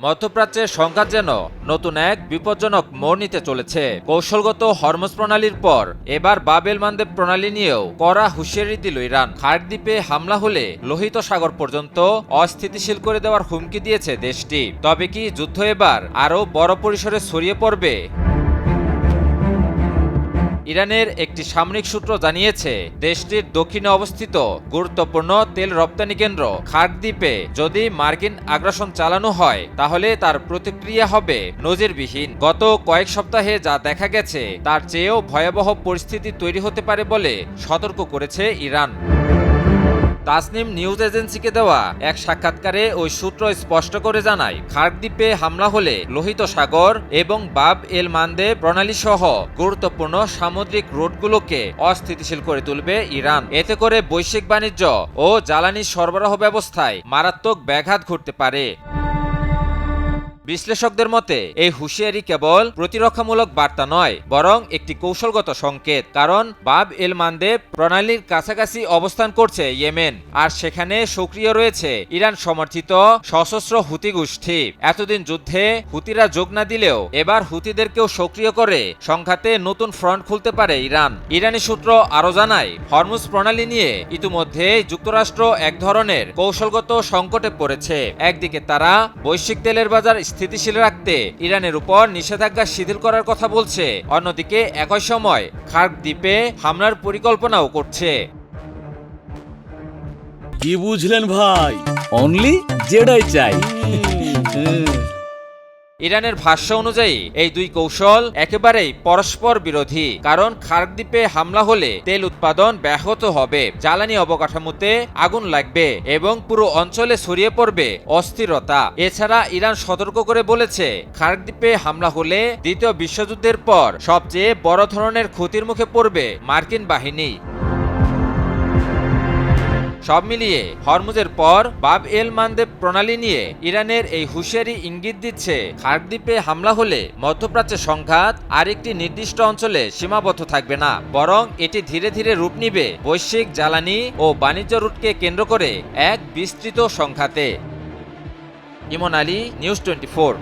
মধ্যপ্রাচ্যের সংঘাত যেন নতুন এক বিপজ্জনক মোড় নিতে চলেছে। কৌশলগত হরমুজ প্রণালীর পর এবার বাব এল মানদেব প্রণালী নিয়েও কড়া হুঁশিয়ারি দিল ইরান। খার্ক দ্বীপে হামলা হলে লোহিত সাগর পর্যন্ত অস্থিতিশীল করে দেওয়ার হুমকি দিয়েছে দেশটি। তবে কি যুদ্ধ এবার আরও বড় পরিসরে ছড়িয়ে পড়বে? ইরানের একটি সামরিক সূত্র জানিয়েছে, দেশটির দক্ষিণে অবস্থিত গুরুত্বপূর্ণ তেল রপ্তানি কেন্দ্র খার্ক দ্বীপে যদি মার্কিন আগ্রাসন চালানো হয় তাহলে তার প্রতিক্রিয়া হবে নজিরবিহীন। গত কয়েক সপ্তাহে যা দেখা গেছে তার চেয়েও ভয়াবহ পরিস্থিতি তৈরি হতে পারে বলে সতর্ক করেছে ইরান। তাসনিম নিউজ এজেন্সিকে দেওয়া এক সাক্ষাৎকারে ওই সূত্র স্পষ্ট করে জানায়, খার্ক দ্বীপে হামলা হলে লোহিত সাগর এবং বাব এল মানদেব প্রণালী সহ গুরুত্বপূর্ণ সামুদ্রিক রুটগুলোকে অস্থিতিশীল করে তুলবে ইরান। এতে করে বৈশ্বিক বাণিজ্য ও জ্বালানি সরবরাহ ব্যবস্থায় মারাত্মক ব্যাঘাত ঘটতে পারে। বিশ্লেষকদের মতে এই হুঁশিয়ারি কেবল প্রতিরক্ষামূলক বার্তা নয়, বরং একটি কৌশলগত সংকেত। কারণ বাব এল মানদেব প্রণালীর কাছাকাছি অবস্থান করছে ইয়েমেন, আর সেখানে সক্রিয় রয়েছে ইরান সমর্থিত সশস্ত্র হুতি গোষ্ঠী। এতদিন যুদ্ধে হুতিরা যোগ না দিলেও এবার হুতিদেরকেও সক্রিয় করে সংঘাতে নতুন ফ্রন্ট খুলতে পারে ইরান। ইরানি সূত্র আরও জানায়, হরমুজ প্রণালী নিয়ে ইতিমধ্যে যুক্তরাষ্ট্র এক ধরনের কৌশলগত সংকটে পড়েছে। একদিকে তারা বৈশ্বিক তেলের বাজার স্থিতিশীল রাখতে ইরানের উপর নিষেধাজ্ঞা শিথিল করার কথা বলছে, অন্যদিকে একই সময় খার্ক দ্বীপে হামলার পরিকল্পনাও করছে। কি বুঝলেন ভাই? অনলি জেডাই চাই। ইরানের ভাষ্য অনুযায়ী এই দুই কৌশল একেবারেই পরস্পর বিরোধী। কারণ খার্ক দ্বীপে হামলা হলে তেল উৎপাদন ব্যাহত হবে, জ্বালানি অবকাঠামোতে আগুন লাগবে এবং পুরো অঞ্চলে ছড়িয়ে পড়বে অস্থিরতা। এছাড়া ইরান সতর্ক করে বলেছে, খার্ক দ্বীপে হামলা হলে দ্বিতীয় বিশ্বযুদ্ধের পর সবচেয়ে বড় ধরনের ক্ষতির মুখে পড়বে মার্কিন বাহিনী। সব মিলিয়ে হরমুজের পর বাব এল মানদেব প্রণালী নিয়ে ইরানের এই হুঁশিয়ারি ইঙ্গিত দিচ্ছে, খার্ক দ্বীপে হামলা হলে মধ্যপ্রাচ্যের সংঘাত আরেকটি নির্দিষ্ট অঞ্চলে সীমাবদ্ধ থাকবে না, বরং এটি ধীরে ধীরে রূপ নিবে বৈশ্বিক জ্বালানি ও বাণিজ্য রুটকে কেন্দ্র করে এক বিস্তৃত সংঘাতে। ইমন আলী, নিউজ 24।